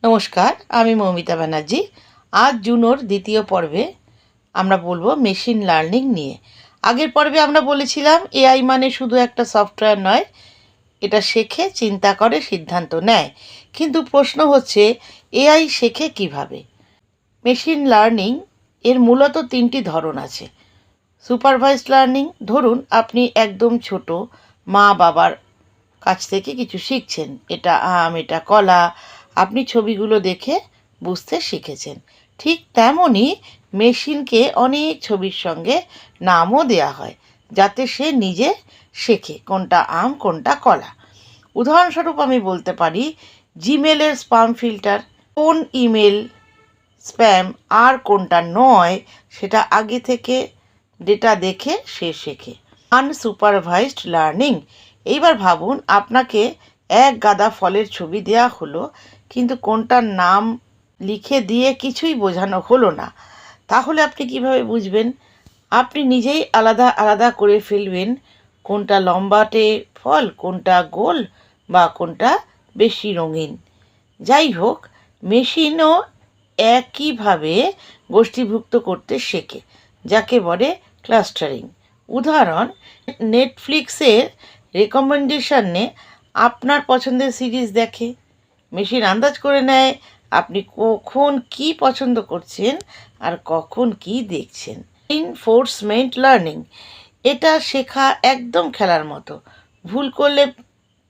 নমস্কার, আমি মৌমিতা ব্যানার্জি। আজ জুনোর দ্বিতীয় পর্বে আমরা বলবো মেশিন লার্নিং নিয়ে। আগের পর্বে আমরা বলেছিলাম এআই মানে শুধু একটা সফটওয়্যার নয়, এটা শেখে, চিন্তা করে, সিদ্ধান্ত নেয়। কিন্তু প্রশ্ন হচ্ছে এআই শেখে কিভাবে? মেশিন লার্নিং এর মূলত তিনটি ধরন আছে। সুপারভাইজড লার্নিং, ধরুন আপনি একদম ছোট মা বাবার কাছ থেকে কিছু শিখছেন, এটা আম, এটা কলা, আপনি ছবিগুলো দেখে বুঝতে শিখেছেন। ঠিক তেমনই মেশিনকে অনেক ছবির সঙ্গে নামও দেয়া হয় যাতে সে নিজে শেখে কোনটা আম কোনটা কলা। উদাহরণস্বরূপ আমি বলতে পারি জিমেলের স্প্যাম ফিল্টার, কোন ইমেল স্প্যাম আর কোনটা নয় সেটা আগে থেকে ডেটা দেখে সে শেখে। আনসুপারভাইজড লার্নিং, এইবার ভাবুন আপনাকে এক গাদা ফলের ছবি দেওয়া হলো, কিন্তু কোনটার নাম লিখে দিয়ে কিছুই বোঝানো হলো না। তাহলে আপনি কিভাবে বুঝবেন? আপনি নিজেই আলাদা আলাদা করে ফেলবেন কোনটা লম্বাটে ফল, কোনটা গোল বা কোনটা বেশি রঙিন। যাই হোক, মেশিনও একইভাবে গোষ্ঠীভুক্ত করতে শেখে, যাকে বলে ক্লাস্টারিং। উদাহরণ, নেটফ্লিক্সের রেকমেন্ডেশনে আপনার পছন্দের সিরিজ দেখে। মেশিন আন্দাজ করে নেয় আপনি কখন কি পছন্দ করছেন আর কখন কি দেখছেন। রিইনফোর্সমেন্ট লার্নিং, এটা শেখা একদম খেলার মতো। ভুল করলে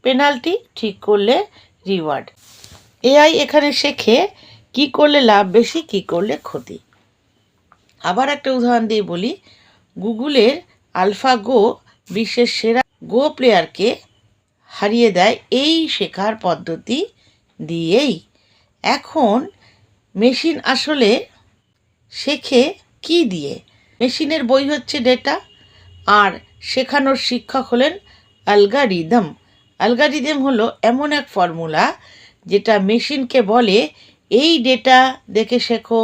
পেনাল্টি, ঠিক করলে রিওয়ার্ড। এআই এখানে শেখে কি করলে লাভ বেশি, কি করলে ক্ষতি। আবার একটা উদাহরণ দিয়ে বলি, গুগলের আলফাগো বিশ্বের সেরা গো প্লেয়ারকে হারিয়ে দেয় এই শেখার পদ্ধতি দিয়েই। এখন মেশিন আসলে শেখে কি দিয়ে? মেশিনের বই হচ্ছে ডেটা, আর শেখানোর শিক্ষক হলেন অ্যালগরিদম। অ্যালগরিদম হলো এমন এক ফর্মুলা যেটা মেশিনকে বলে এই ডেটা দেখে শেখো,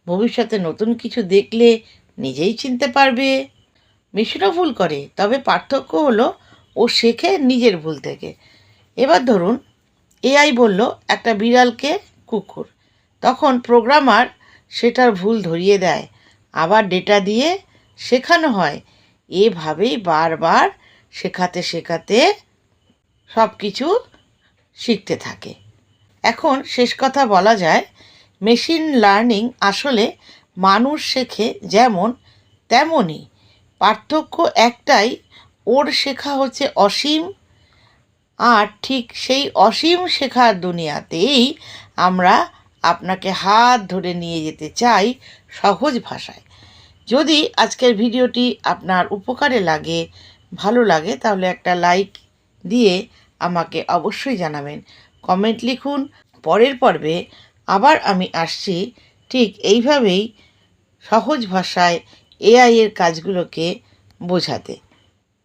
ভবিষ্যতে নতুন কিছু দেখলে নিজেই চিনতে পারবে। মেশিনও ভুল করে, তবে পার্থক্য হলো ও শেখে নিজের ভুল থেকে। এবার ধরুন এআই বলল একটা বিড়ালকে কুকুর, তখন প্রোগ্রামার সেটার ভুল ধরিয়ে দেয়, আবার ডেটা দিয়ে শেখানো হয়। এভাবেই বারবার শেখাতে শেখাতে সব কিছু শিখতে থাকে। এখন শেষ কথা বলা যায়, মেশিন লার্নিং আসলে মানুষ শেখে যেমন তেমনই, পার্থক্য একটাই, ওর শেখা হচ্ছে অসীম। আর ঠিক সেই অসীম শেখার দুনিয়াতেই আমরা আপনাকে হাত ধরে নিয়ে যেতে চাই সহজ ভাষায়। যদি আজকের ভিডিওটি আপনার উপকারে লাগে, ভালো লাগে, তাহলে একটা লাইক দিয়ে আমাকে অবশ্যই জানাবেন। কমেন্ট লিখুন। পরের পর্বে আবার আমি আসছি ঠিক এইভাবেই সহজ ভাষায় এআই এর কাজগুলোকে বোঝাতে।